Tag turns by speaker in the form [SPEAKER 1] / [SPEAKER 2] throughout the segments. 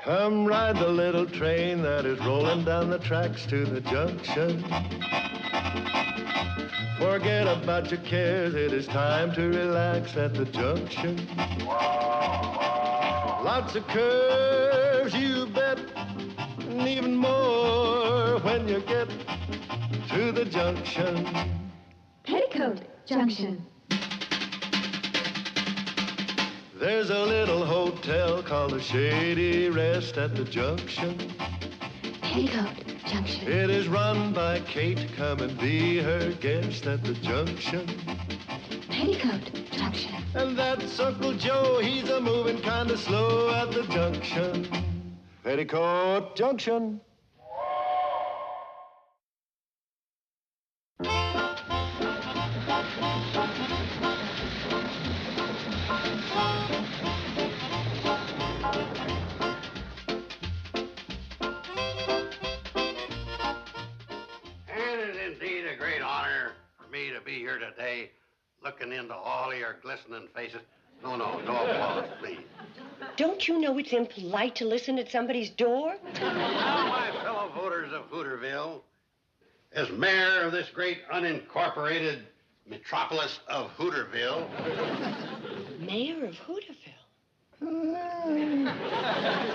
[SPEAKER 1] Come ride the little train that is rolling down the tracks to the junction. Forget about your cares, it is time to relax at the junction. Lots of curves, you bet, and even more when you get to the junction.
[SPEAKER 2] Petticoat Junction.
[SPEAKER 1] There's a little hotel called the Shady Rest at the junction.
[SPEAKER 2] Petticoat Junction.
[SPEAKER 1] It is run by Kate. Come and be her guest at the junction.
[SPEAKER 2] Petticoat Junction.
[SPEAKER 1] And that's Uncle Joe. He's a moving kind of slow at the junction. Petticoat Junction.
[SPEAKER 3] Be here today, looking into all your glistening faces. No applause, please.
[SPEAKER 4] Don't you know it's impolite to listen at somebody's door?
[SPEAKER 3] Now, my fellow voters of Hooterville, as mayor of this great unincorporated metropolis of Hooterville.
[SPEAKER 4] Mayor of Hooterville?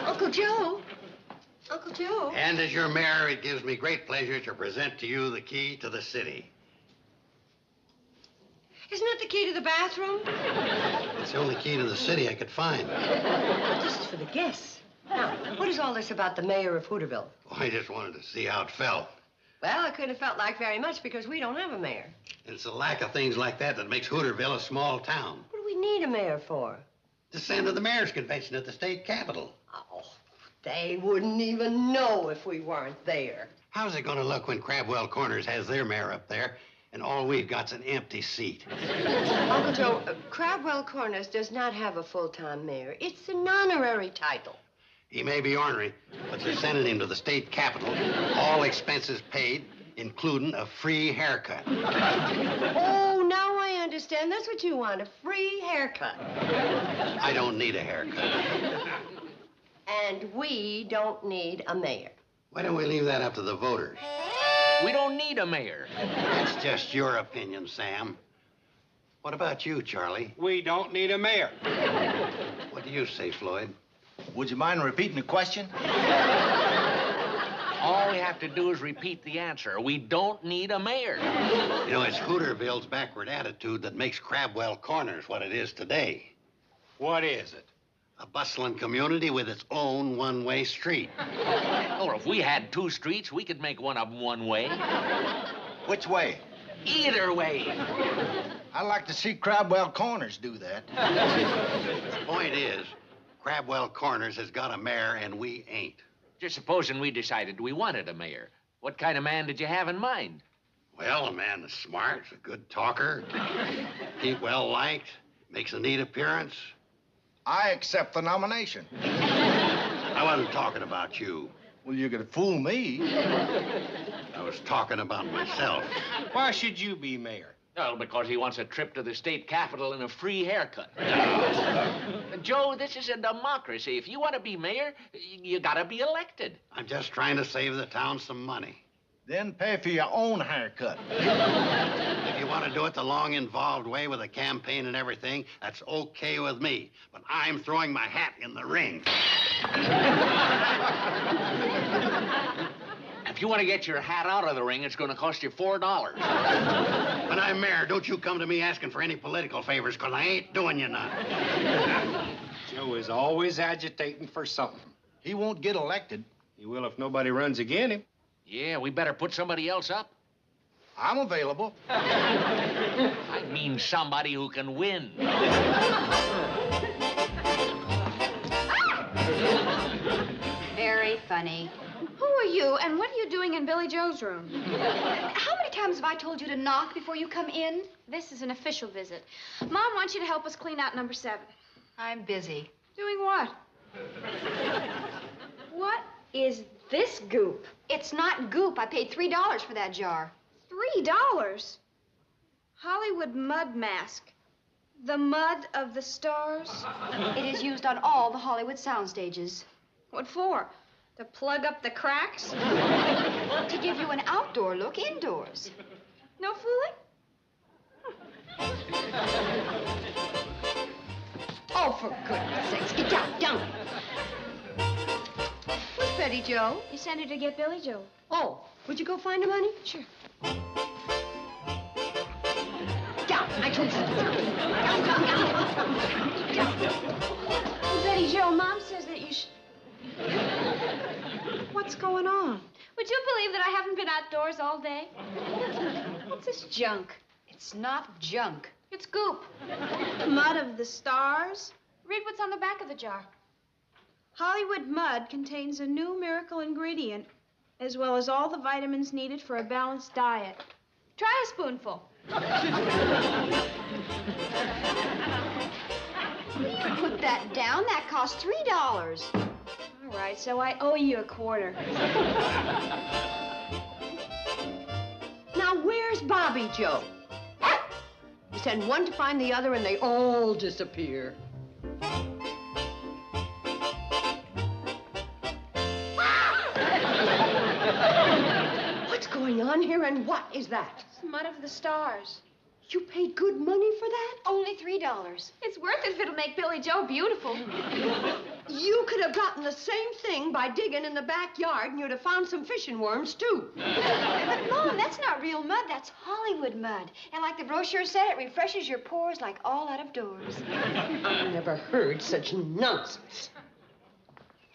[SPEAKER 2] Uncle Joe. Uncle Joe.
[SPEAKER 3] And as your mayor, it gives me great pleasure to present to you the key to the city.
[SPEAKER 4] Isn't that the key to the bathroom?
[SPEAKER 3] It's the only key to the city I could find.
[SPEAKER 4] This is for the guests. Now, what is all this about the mayor of Hooterville?
[SPEAKER 3] Oh, I just wanted to see how it felt.
[SPEAKER 4] Well, it couldn't have felt like very much because we don't have a mayor.
[SPEAKER 3] It's the lack of things like that that makes Hooterville a small town.
[SPEAKER 4] What do we need a mayor for?
[SPEAKER 3] To send to the mayor's convention at the state capitol.
[SPEAKER 4] Oh, they wouldn't even know if we weren't there.
[SPEAKER 3] How's it going to look when Crabwell Corners has their mayor up there and all we've got's an empty seat?
[SPEAKER 4] Uncle Joe, Crabwell Corners does not have a full-time mayor. It's an honorary title.
[SPEAKER 3] He may be ornery, but they're sending him to the state capitol, all expenses paid, including a free haircut.
[SPEAKER 4] Oh, now I understand. That's what you want, a free haircut.
[SPEAKER 3] I don't need a haircut.
[SPEAKER 4] And we don't need a mayor.
[SPEAKER 3] Why don't we leave that up to the voters?
[SPEAKER 5] We don't need a mayor.
[SPEAKER 3] That's just your opinion, Sam. What about you, Charlie?
[SPEAKER 6] We don't need a mayor.
[SPEAKER 3] What do you say, Floyd?
[SPEAKER 7] Would you mind repeating the question?
[SPEAKER 5] All we have to do is repeat the answer. We don't need a mayor.
[SPEAKER 3] You know, it's Hooterville's backward attitude that makes Crabwell Corners what it is today.
[SPEAKER 6] What is it?
[SPEAKER 3] A bustling community with its own one-way street.
[SPEAKER 5] Or if we had two streets, we could make one of them one way.
[SPEAKER 7] Which way?
[SPEAKER 5] Either way.
[SPEAKER 7] I'd like to see Crabwell Corners do that.
[SPEAKER 3] The point is, Crabwell Corners has got a mayor and we ain't.
[SPEAKER 5] Just supposing we decided we wanted a mayor. What kind of man did you have in mind?
[SPEAKER 3] Well, a man that's smart, a good talker, keep well liked, makes a neat appearance.
[SPEAKER 7] I accept the nomination.
[SPEAKER 3] I wasn't talking about you.
[SPEAKER 7] Well, you could fool me.
[SPEAKER 3] I was talking about myself.
[SPEAKER 6] Why should you be mayor?
[SPEAKER 5] Well, because he wants a trip to the state capitol and a free haircut. Joe, this is a democracy. If you want to be mayor, you gotta be elected.
[SPEAKER 3] I'm just trying to save the town some money.
[SPEAKER 7] Then pay for your own haircut.
[SPEAKER 3] If you want to do it the long, involved way with a campaign and everything, that's okay with me. But I'm throwing my hat in the ring.
[SPEAKER 5] If you want to get your hat out of the ring, it's going to cost you $4.
[SPEAKER 3] When I'm mayor, don't you come to me asking for any political favors, because I ain't doing you none.
[SPEAKER 6] Joe is always agitating for something.
[SPEAKER 7] He won't get elected.
[SPEAKER 6] He will if nobody runs against him.
[SPEAKER 5] Yeah, we better put somebody else up.
[SPEAKER 7] I'm available.
[SPEAKER 5] I mean somebody who can win.
[SPEAKER 2] Very funny. Who are you, and what are you doing in Billie Jo's room?
[SPEAKER 8] How many times have I told you to knock before you come in? This is an official visit. Mom wants you to help us clean out number 7.
[SPEAKER 2] I'm busy.
[SPEAKER 8] Doing what? What is this goop?
[SPEAKER 2] It's not goop. I paid $3 for that jar.
[SPEAKER 8] $3? Hollywood mud mask. The mud of the stars?
[SPEAKER 2] It is used on all the Hollywood sound stages.
[SPEAKER 8] What for? To plug up the cracks? To give you an outdoor look indoors. No fooling?
[SPEAKER 4] Oh, for goodness sakes, get down. Where's Betty Jo?
[SPEAKER 8] You sent her to get Billie Jo.
[SPEAKER 4] Oh, would you go find him, honey?
[SPEAKER 8] Sure.
[SPEAKER 4] Down, I told you.
[SPEAKER 8] Well, Betty Jo, Mom says that you should... What's going on? Would you believe that I haven't been outdoors all day? What's this junk?
[SPEAKER 9] It's not junk.
[SPEAKER 8] It's goop. Mud of the stars? Read what's on the back of the jar. Hollywood mud contains a new miracle ingredient, as well as all the vitamins needed for a balanced diet. Try a spoonful.
[SPEAKER 9] Put that down. That cost $3.
[SPEAKER 8] All right, so I owe you a quarter.
[SPEAKER 4] Now, where's Bobbie Jo? You send one to find the other, and they all disappear. What's going on here, and what is that?
[SPEAKER 8] It's mud of the stars.
[SPEAKER 4] You paid good money for that?
[SPEAKER 9] Only $3.
[SPEAKER 8] It's worth it if it'll make Billie Jo beautiful.
[SPEAKER 4] You could have gotten the same thing by digging in the backyard, and you'd have found some fishing worms, too.
[SPEAKER 9] But, Mom, that's not real mud. That's Hollywood mud. And like the brochure said, it refreshes your pores like all out of doors.
[SPEAKER 4] I never heard such nonsense.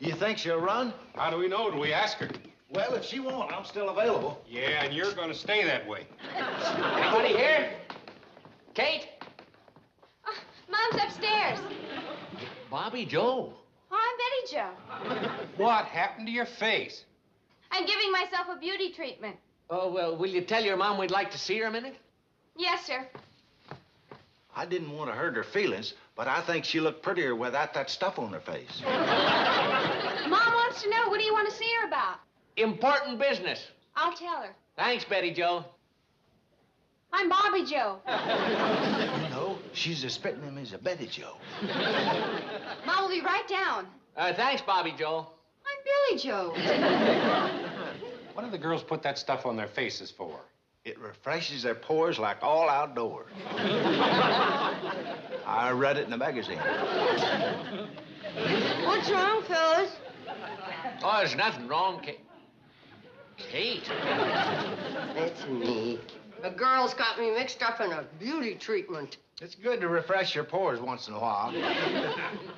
[SPEAKER 7] You think she'll run?
[SPEAKER 6] How do we know? Do we ask her?
[SPEAKER 7] Well, if she won't, I'm still available.
[SPEAKER 6] Yeah, and you're gonna stay that way.
[SPEAKER 5] Anybody here? Kate?
[SPEAKER 8] Mom's upstairs.
[SPEAKER 5] Bobbie Jo.
[SPEAKER 8] Oh, I'm Betty Jo.
[SPEAKER 6] What happened to your face?
[SPEAKER 8] I'm giving myself a beauty treatment.
[SPEAKER 5] Oh, well, will you tell your mom we'd like to see her a minute?
[SPEAKER 8] Yes, sir.
[SPEAKER 7] I didn't want to hurt her feelings, but I think she looked prettier without that stuff on her face.
[SPEAKER 8] Mom wants to know, what do you want to see her about?
[SPEAKER 5] Important business.
[SPEAKER 8] I'll tell her.
[SPEAKER 5] Thanks, Betty Jo.
[SPEAKER 8] I'm Bobbie Jo.
[SPEAKER 7] You know, she's as spitting him as a Betty Jo.
[SPEAKER 9] Mom will be right down.
[SPEAKER 5] Thanks, Bobbie Jo.
[SPEAKER 9] I'm Billie Jo.
[SPEAKER 6] What do the girls put that stuff on their faces for?
[SPEAKER 7] It refreshes their pores like all outdoors. I read it in a magazine.
[SPEAKER 4] What's wrong, fellas?
[SPEAKER 5] Oh, there's nothing wrong, Kate. Kate?
[SPEAKER 4] It's me. The girls got me mixed up in a beauty treatment.
[SPEAKER 7] It's good to refresh your pores once in a while.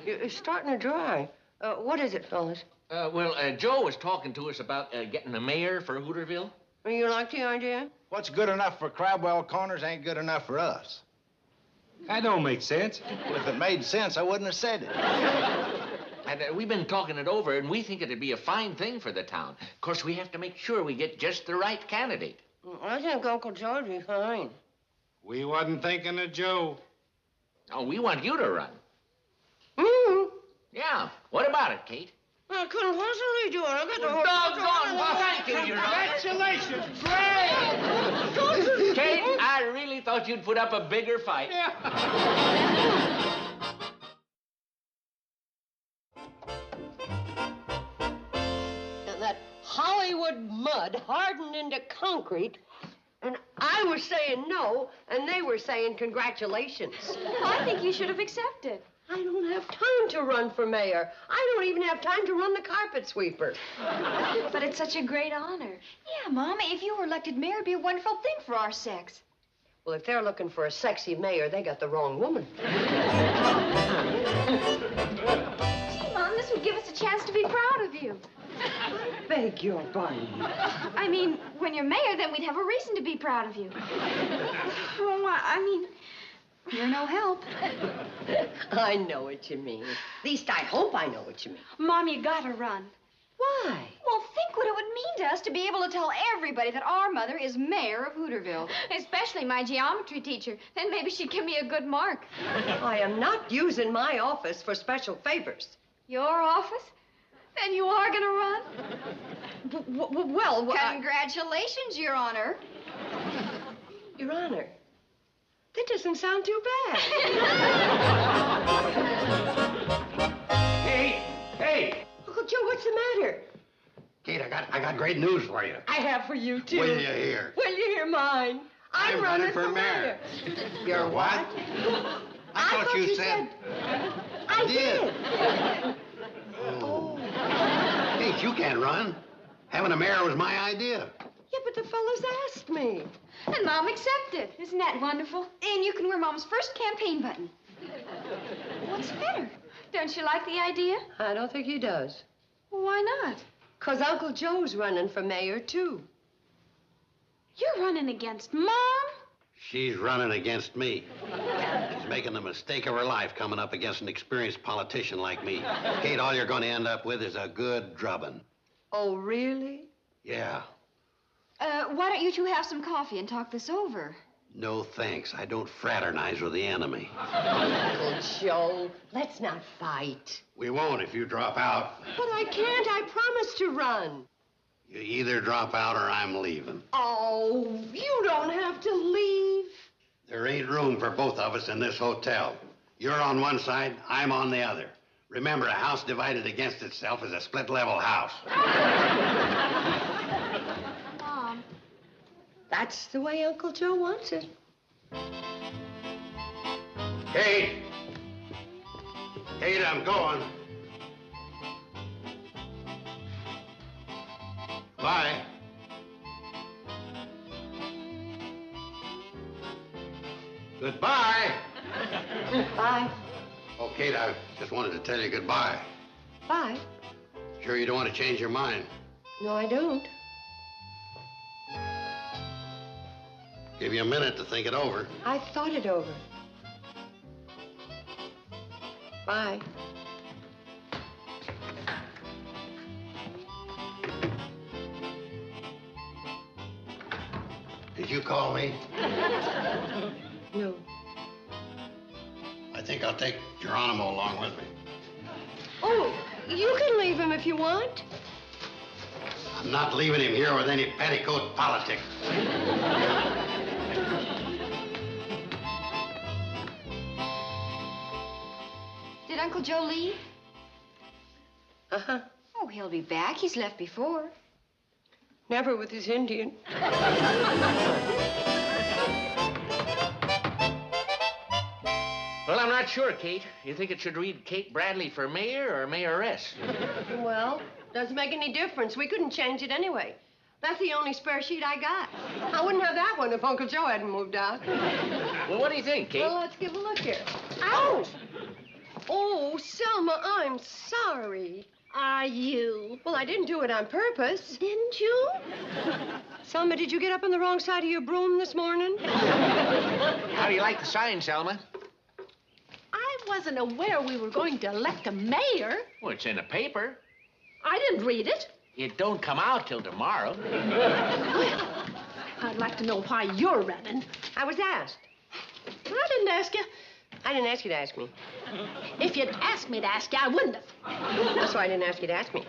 [SPEAKER 4] It's starting to dry. What is it, fellas?
[SPEAKER 5] Joe was talking to us about getting a mayor for Hooterville.
[SPEAKER 4] You like the idea?
[SPEAKER 7] What's good enough for Crabwell Corners ain't good enough for us.
[SPEAKER 6] That don't make sense.
[SPEAKER 7] Well, if it made sense, I wouldn't have said it.
[SPEAKER 5] And we've been talking it over, and we think it'd be a fine thing for the town. Of course, we have to make sure we get just the right candidate.
[SPEAKER 4] I think Uncle Joe would be fine.
[SPEAKER 6] We wasn't thinking of Joe.
[SPEAKER 5] Oh, we want you to run. Yeah. What about it, Kate?
[SPEAKER 4] I couldn't possibly do it. I got the whole...
[SPEAKER 5] Doggone. Well, thank you, Your Honor.
[SPEAKER 6] Congratulations, Fred!
[SPEAKER 5] Kate, I really thought you'd put up a bigger fight.
[SPEAKER 6] Yeah.
[SPEAKER 4] And that Hollywood mud hardened into concrete, and I was saying no, and they were saying congratulations.
[SPEAKER 8] Well, I think you should have accepted.
[SPEAKER 4] I don't have time to run for mayor. I don't even have time to run the carpet sweeper.
[SPEAKER 8] But it's such a great honor.
[SPEAKER 9] Yeah, Mom, if you were elected mayor, it'd be a wonderful thing for our sex.
[SPEAKER 4] Well, if they're looking for a sexy mayor, they got the wrong woman.
[SPEAKER 8] Gee, Mom, this would give us a chance to be proud of you.
[SPEAKER 4] Beg your pardon.
[SPEAKER 8] I mean, when you're mayor, then we'd have a reason to be proud of you. Well, I mean...
[SPEAKER 9] You're no help.
[SPEAKER 4] I know what you mean. At least I hope I know what you mean.
[SPEAKER 8] Mom, you gotta run.
[SPEAKER 4] Why?
[SPEAKER 9] Well, think what it would mean to us to be able to tell everybody that our mother is mayor of Hooterville.
[SPEAKER 8] Especially my geometry teacher. Then maybe she'd give me a good mark.
[SPEAKER 4] I am not using my office for special favors.
[SPEAKER 8] Your office? Then you are gonna run?
[SPEAKER 4] Well,
[SPEAKER 9] Congratulations, Your Honor.
[SPEAKER 4] Your Honor, that doesn't sound too bad.
[SPEAKER 5] Hey!
[SPEAKER 4] Uncle Joe,
[SPEAKER 3] I got great news for you.
[SPEAKER 4] I have for you, too.
[SPEAKER 3] Will you hear?
[SPEAKER 4] Will you hear mine?
[SPEAKER 3] I'm running for mayor.
[SPEAKER 4] You're what?
[SPEAKER 3] I thought you said...
[SPEAKER 4] I did.
[SPEAKER 3] Oh. Hey, you can't run. Having a mayor was my idea.
[SPEAKER 4] Yeah, but the fellas asked me.
[SPEAKER 2] And Mom accepted. Isn't that wonderful?
[SPEAKER 9] And you can wear Mom's first campaign button.
[SPEAKER 2] What's the matter? Don't you like the idea?
[SPEAKER 4] I don't think he does.
[SPEAKER 2] Well, why not?
[SPEAKER 4] 'Cause Uncle Joe's running for mayor, too.
[SPEAKER 8] You're running against Mom?
[SPEAKER 3] She's running against me. She's making the mistake of her life coming up against an experienced politician like me. Kate, all you're going to end up with is a good drubbing.
[SPEAKER 4] Oh, really?
[SPEAKER 3] Yeah.
[SPEAKER 9] Why don't you two have some coffee and talk this over?
[SPEAKER 3] No thanks. I don't fraternize with the enemy.
[SPEAKER 4] Uncle Joe, let's not fight.
[SPEAKER 3] We won't if you drop out.
[SPEAKER 4] But I can't. I promised to run.
[SPEAKER 3] You either drop out or I'm leaving.
[SPEAKER 4] Oh, you don't have to leave.
[SPEAKER 3] There ain't room for both of us in this hotel. You're on one side, I'm on the other. Remember, a house divided against itself is a split-level house.
[SPEAKER 2] Mom.
[SPEAKER 4] That's the way Uncle Joe wants it.
[SPEAKER 3] Kate! Kate, I'm going. Bye. Goodbye.
[SPEAKER 4] Bye.
[SPEAKER 3] Oh, Kate, I just wanted to tell you goodbye.
[SPEAKER 4] Bye.
[SPEAKER 3] Sure you don't want to change your mind?
[SPEAKER 4] No, I don't.
[SPEAKER 3] Give you a minute to think it over.
[SPEAKER 4] I thought it over. Bye.
[SPEAKER 3] Did you call me?
[SPEAKER 4] No.
[SPEAKER 3] I think I'll take Geronimo along with me.
[SPEAKER 4] Oh, you can leave him if you want.
[SPEAKER 3] I'm not leaving him here with any petticoat politics.
[SPEAKER 9] Did Uncle Joe leave?
[SPEAKER 4] Uh-huh.
[SPEAKER 9] Oh, he'll be back. He's left before.
[SPEAKER 4] Never with his Indian.
[SPEAKER 5] Well, I'm not sure, Kate. You think it should read Kate Bradley for mayor or mayoress?
[SPEAKER 4] Well, doesn't make any difference. We couldn't change it anyway. That's the only spare sheet I got. I wouldn't have that one if Uncle Joe hadn't moved out.
[SPEAKER 5] Well, what do you think, Kate?
[SPEAKER 4] Well, let's give a look here. Ouch! Oh, Selma, I'm sorry.
[SPEAKER 8] Are you?
[SPEAKER 4] Well, I didn't do it on purpose.
[SPEAKER 8] Didn't you?
[SPEAKER 4] Selma, did you get up on the wrong side of your broom this morning?
[SPEAKER 5] How do you like the sign, Selma?
[SPEAKER 8] I wasn't aware we were going to elect a mayor.
[SPEAKER 5] Well, it's in the paper.
[SPEAKER 8] I didn't read it.
[SPEAKER 5] It don't come out till tomorrow.
[SPEAKER 8] Well, I'd like to know why you're running.
[SPEAKER 4] I was asked.
[SPEAKER 8] I didn't ask you.
[SPEAKER 4] I didn't ask you to ask me.
[SPEAKER 8] If you'd asked me to ask you, I wouldn't have.
[SPEAKER 4] That's why I didn't ask you to ask me.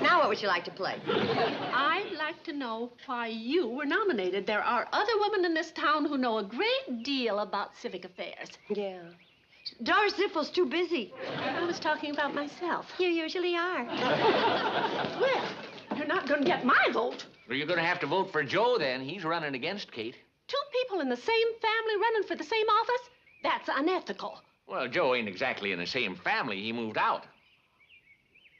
[SPEAKER 4] Now what would you like to play?
[SPEAKER 8] I'd like to know why you were nominated. There are other women in this town who know a great deal about civic affairs.
[SPEAKER 4] Yeah. Doris Zippel's too busy.
[SPEAKER 8] I was talking about myself.
[SPEAKER 4] You usually are.
[SPEAKER 8] Well, you're not going to get my vote.
[SPEAKER 5] Well, you're going to have to vote for Joe, then. He's running against Kate.
[SPEAKER 8] Two people in the same family running for the same office? That's unethical.
[SPEAKER 5] Well, Joe ain't exactly in the same family. He moved out.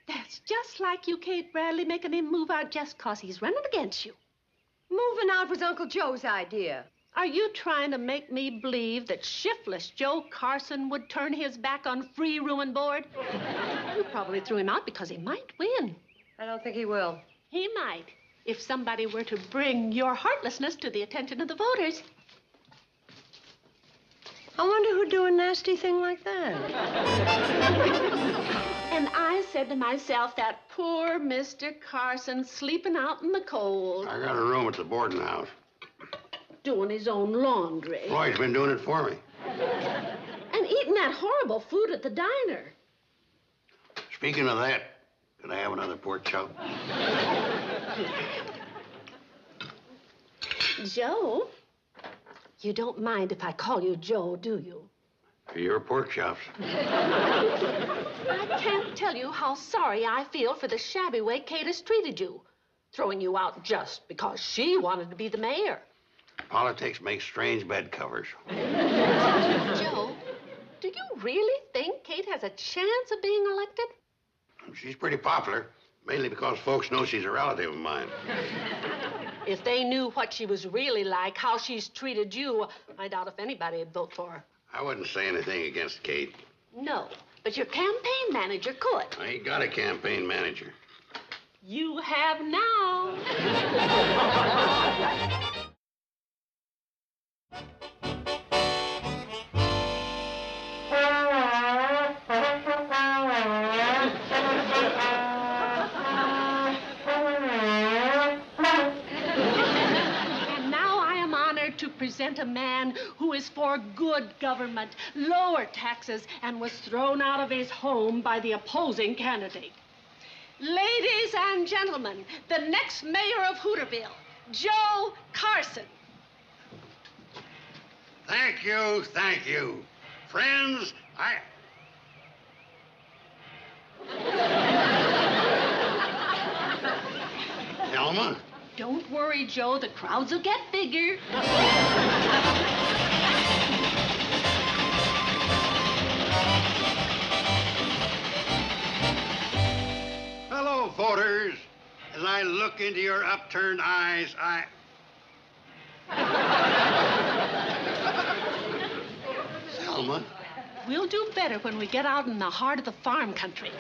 [SPEAKER 8] That's just like you, Kate Bradley, making him move out just 'cause he's running against you.
[SPEAKER 4] Moving out was Uncle Joe's idea.
[SPEAKER 8] Are you trying to make me believe that shiftless Joe Carson would turn his back on free room and board? You probably threw him out because he might win.
[SPEAKER 4] I don't think he will.
[SPEAKER 8] He might, if somebody were to bring your heartlessness to the attention of the voters.
[SPEAKER 4] I wonder who'd do a nasty thing like that.
[SPEAKER 8] And I said to myself, that poor Mr. Carson sleeping out in the cold.
[SPEAKER 3] I got a room at the boarding house.
[SPEAKER 8] Doing his own laundry.
[SPEAKER 3] Floyd's been doing it for me.
[SPEAKER 8] And eating that horrible food at the diner.
[SPEAKER 3] Speaking of that, can I have another pork chop?
[SPEAKER 8] Joe? You don't mind if I call you Joe, do you?
[SPEAKER 3] For your pork chops.
[SPEAKER 8] I can't tell you how sorry I feel for the shabby way Kate has treated you.
[SPEAKER 4] throwing you out just because she wanted to be the mayor.
[SPEAKER 3] Politics makes strange bed covers.
[SPEAKER 4] Joe, do you really think Kate has a chance of being elected?
[SPEAKER 3] She's pretty popular, mainly because folks know she's a relative of mine.
[SPEAKER 4] If they knew what she was really like, how she's treated you, I doubt if anybody would vote for her.
[SPEAKER 3] I wouldn't say anything against Kate.
[SPEAKER 4] No, but your campaign manager could.
[SPEAKER 3] I ain't got a campaign manager.
[SPEAKER 4] You have now. Present a man who is for good government, lower taxes, and was thrown out of his home by the opposing candidate. Ladies and gentlemen, the next mayor of Hooterville, Joe Carson.
[SPEAKER 3] Thank you, thank you. Friends, Elma?
[SPEAKER 4] Don't worry, Joe. The crowds will get bigger.
[SPEAKER 3] Hello, voters. As I look into your upturned eyes, Selma?
[SPEAKER 4] We'll do better when we get out in the heart of the farm country.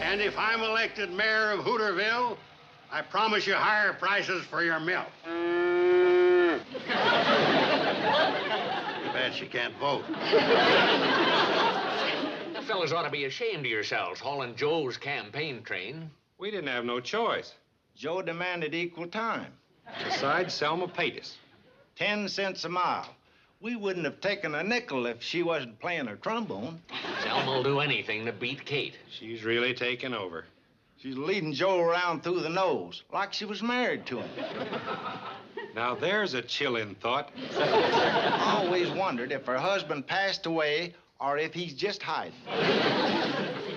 [SPEAKER 3] And if I'm elected mayor of Hooterville, I promise you higher prices for your milk. Too bad she can't vote.
[SPEAKER 5] You fellas ought to be ashamed of yourselves, hauling Joe's campaign train.
[SPEAKER 6] We didn't have no choice.
[SPEAKER 7] Joe demanded equal time.
[SPEAKER 6] Besides, Selma paid us.
[SPEAKER 7] 10 cents a mile. We wouldn't have taken a nickel if she wasn't playing her trombone.
[SPEAKER 5] Selma will do anything to beat Kate.
[SPEAKER 6] She's really taken over.
[SPEAKER 7] She's leading Joe around through the nose, like she was married to him.
[SPEAKER 6] Now, there's a chilling thought.
[SPEAKER 7] I always wondered if her husband passed away or if he's just hiding.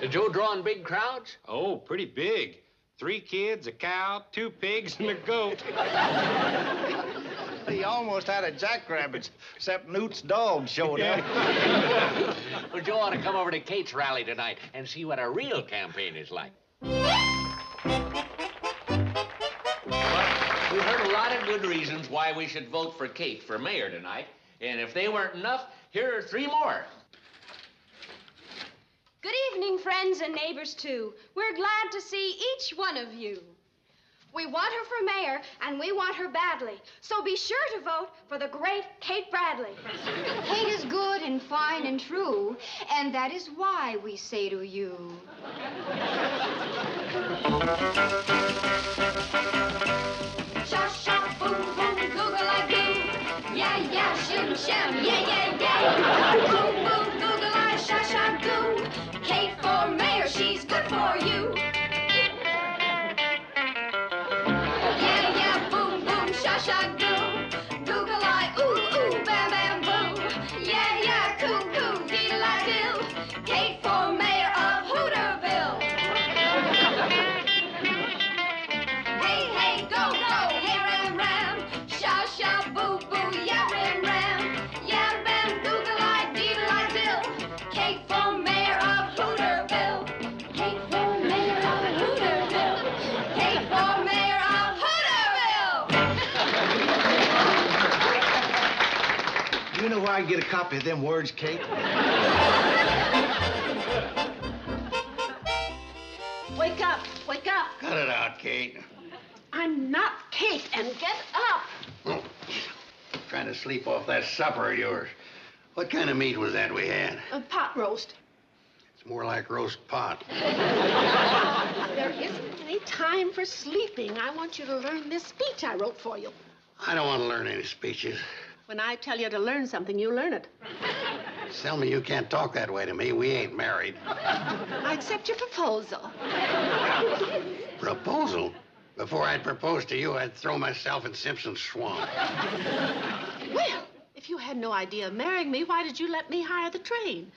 [SPEAKER 5] Is Joe drawing big crowds?
[SPEAKER 6] Oh, pretty big. 3 kids, a cow, 2 pigs, and a goat.
[SPEAKER 7] He almost had a jackrabbit, except Newt's dog showed up.
[SPEAKER 5] Well, Joe ought to come over to Kate's rally tonight and see what a real campaign is like. But we've heard a lot of good reasons why we should vote for Kate for mayor tonight. And if they weren't enough, here are 3 more.
[SPEAKER 8] Good evening, friends and neighbors, too. We're glad to see each one of you. We want her for mayor, and we want her badly. So be sure to vote for the great Kate Bradley.
[SPEAKER 9] Kate is good and fine and true, and that is why we say to you.
[SPEAKER 10] Sha-sha, boom, boom, google-I-goo. Yeah, yeah, shim, sham, yeah, yeah, yeah. Boom, boom, google-I, sha-sha-goo. Kate for mayor, she's good for you.
[SPEAKER 7] You know where I get a copy of them words, Kate?
[SPEAKER 4] Wake up, wake up.
[SPEAKER 3] Cut it out, Kate.
[SPEAKER 4] I'm not Kate, and get up.
[SPEAKER 3] Oh, trying to sleep off that supper of yours. What kind of meat was that we had?
[SPEAKER 4] A pot roast.
[SPEAKER 3] It's more like roast pot.
[SPEAKER 4] There isn't any time for sleeping. I want you to learn this speech I wrote for you.
[SPEAKER 3] I don't want to learn any speeches.
[SPEAKER 4] When I tell you to learn something, you learn it.
[SPEAKER 3] Selma, you can't talk that way to me. We ain't married.
[SPEAKER 4] I accept your proposal.
[SPEAKER 3] Proposal? Before I'd propose to you, I'd throw myself in Simpson's swamp.
[SPEAKER 4] Well, If you had no idea of marrying me, why did you let me hire the train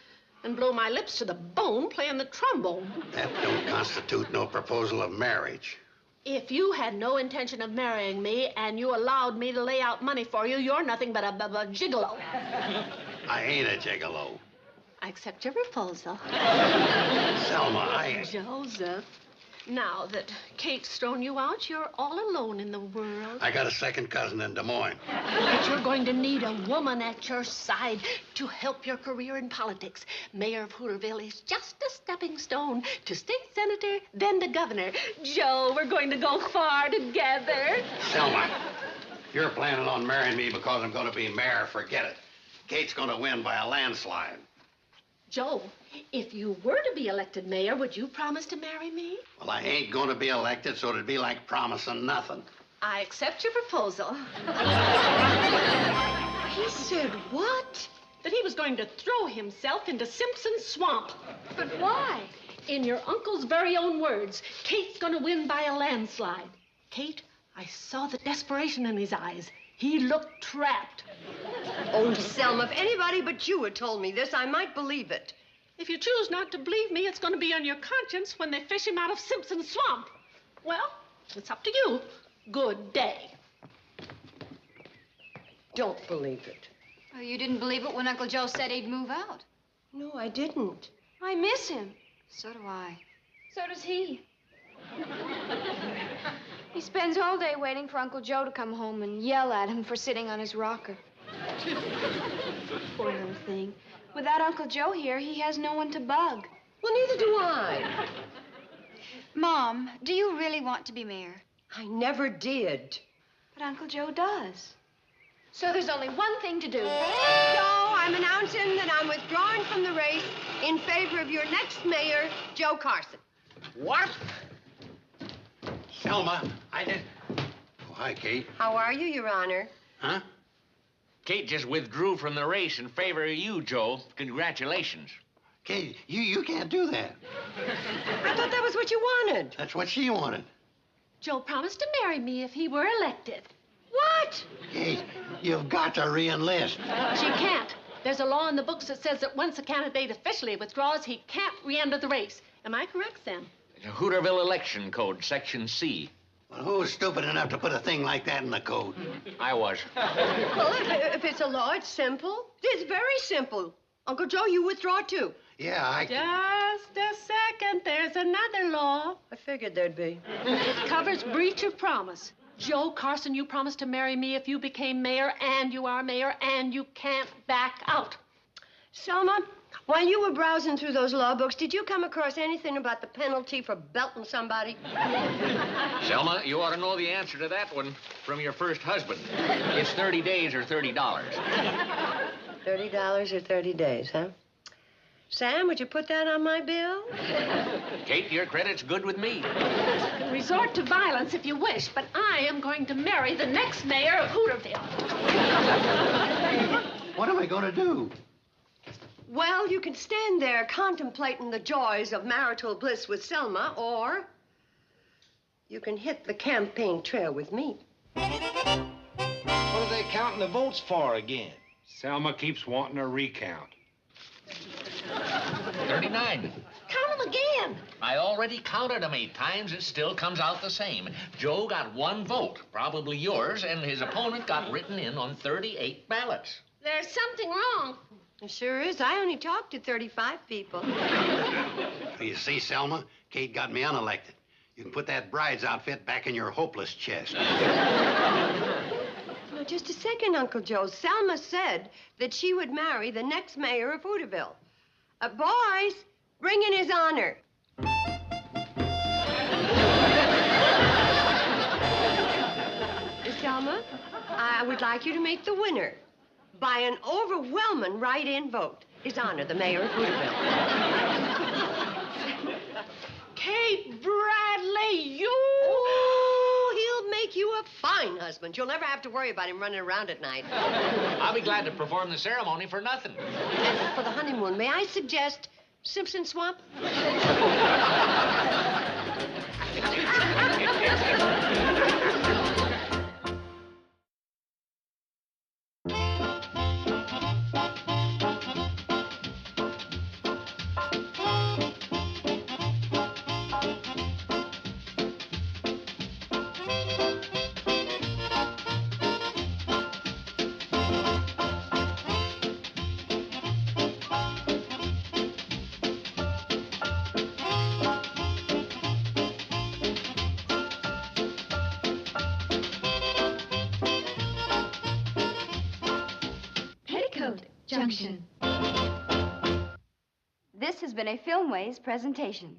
[SPEAKER 4] and blow my lips to the bone playing the trombone?
[SPEAKER 3] That don't constitute no proposal of marriage.
[SPEAKER 4] If you had no intention of marrying me and you allowed me to lay out money for you, you're nothing but a gigolo.
[SPEAKER 3] I ain't a gigolo.
[SPEAKER 4] I accept your proposal.
[SPEAKER 3] Selma,
[SPEAKER 4] Joseph, now that Kate's thrown you out, you're all alone in the world.
[SPEAKER 3] I got a second cousin in Des Moines.
[SPEAKER 4] But you're going to need a woman at your side to help your career in politics. Mayor of Hooterville is just a stepping stone to state senator, then to governor. Joe, we're going to go far together.
[SPEAKER 3] Selma, if you're planning on marrying me because I'm going to be mayor, forget it. Kate's going to win by a landslide.
[SPEAKER 4] Joe, if you were to be elected mayor, would you promise to marry me?
[SPEAKER 3] Well, I ain't going to be elected, so it'd be like promising nothing.
[SPEAKER 4] I accept your proposal.
[SPEAKER 11] He said what?
[SPEAKER 4] That he was going to throw himself into Simpson's Swamp.
[SPEAKER 2] But why?
[SPEAKER 4] In your uncle's very own words, Kate's going to win by a landslide. Kate, I saw the desperation in his eyes. He looked trapped.
[SPEAKER 11] Oh, Selma, if anybody but you had told me this, I might believe it.
[SPEAKER 4] If you choose not to believe me, it's going to be on your conscience when they fish him out of Simpson's Swamp. Well, it's up to you. Good day.
[SPEAKER 11] Don't believe it.
[SPEAKER 2] Oh, you didn't believe it when Uncle Joe said he'd move out.
[SPEAKER 11] No, I didn't.
[SPEAKER 8] I miss him.
[SPEAKER 2] So do I.
[SPEAKER 8] So does he. He spends all day waiting for Uncle Joe to come home and yell at him for sitting on his rocker. Poor little thing. Without Uncle Joe here, he has no one to bug.
[SPEAKER 11] Well, neither do I.
[SPEAKER 2] Mom, do you really want to be mayor?
[SPEAKER 11] I never did.
[SPEAKER 8] But Uncle Joe does.
[SPEAKER 2] So there's only one thing to do.
[SPEAKER 11] So I'm announcing that I'm withdrawing from the race in favor of your next mayor, Joe Carson.
[SPEAKER 5] What?
[SPEAKER 3] Selma, I did... Oh, hi, Kate.
[SPEAKER 11] How are you, Your Honor?
[SPEAKER 3] Huh?
[SPEAKER 5] Kate just withdrew from the race in favor of you, Joe. Congratulations.
[SPEAKER 3] Kate, you can't do that.
[SPEAKER 11] I thought that was what you wanted.
[SPEAKER 3] That's what she wanted.
[SPEAKER 4] Joe promised to marry me if he were elected.
[SPEAKER 11] What?
[SPEAKER 3] Kate, you've got to re-enlist.
[SPEAKER 4] She can't. There's a law in the books that says that once a candidate officially withdraws, he can't re-enter the race. Am I correct, Sam?
[SPEAKER 5] The Hooterville Election Code, Section C.
[SPEAKER 3] Well, who was stupid enough to put a thing like that in the code?
[SPEAKER 5] I was.
[SPEAKER 11] Well, if it's a law, it's simple. It's very simple. Uncle Joe, you withdraw, too.
[SPEAKER 3] Yeah, I...
[SPEAKER 4] Just a second. There's another law.
[SPEAKER 11] I figured there'd be.
[SPEAKER 4] It covers breach of promise. Joe Carson, you promised to marry me if you became mayor, and you are mayor, and you can't back out.
[SPEAKER 11] Selma, while you were browsing through those law books, did you come across anything about the penalty for belting somebody?
[SPEAKER 5] Selma, you ought to know the answer to that one from your first husband. It's 30 days or $30.
[SPEAKER 11] $30 or 30 days, huh? Sam, would you put that on my bill?
[SPEAKER 5] Kate, your credit's good with me.
[SPEAKER 4] You can resort to violence if you wish, but I am going to marry the next mayor of Hooterville.
[SPEAKER 3] What am I going to do?
[SPEAKER 11] Well, you can stand there contemplating the joys of marital bliss with Selma, or you can hit the campaign trail with me.
[SPEAKER 7] What are they counting the votes for again?
[SPEAKER 6] Selma keeps wanting a recount.
[SPEAKER 5] 39.
[SPEAKER 4] Count them again.
[SPEAKER 5] I already counted them 8 times. It still comes out the same. Joe got 1 vote, probably yours, and his opponent got written in on 38 ballots.
[SPEAKER 4] There's something wrong.
[SPEAKER 11] It sure is. I only talked to 35 people.
[SPEAKER 3] You see, Selma, Kate got me unelected. You can put that bride's outfit back in your hopeless chest.
[SPEAKER 11] Now, just a second, Uncle Joe. Selma said that she would marry the next mayor of Hooterville. Boys, bring in his honor. Selma, I would like you to make the winner by an overwhelming write-in vote. His honor, the mayor of Hooterville.
[SPEAKER 4] Kate Bradley, you...
[SPEAKER 11] Oh, he'll make you a fine husband. You'll never have to worry about him running around at night.
[SPEAKER 5] I'll be glad to perform the ceremony for nothing.
[SPEAKER 11] And for the honeymoon, may I suggest Simpson Swamp?
[SPEAKER 2] Junction.
[SPEAKER 9] This has been a Filmways presentation.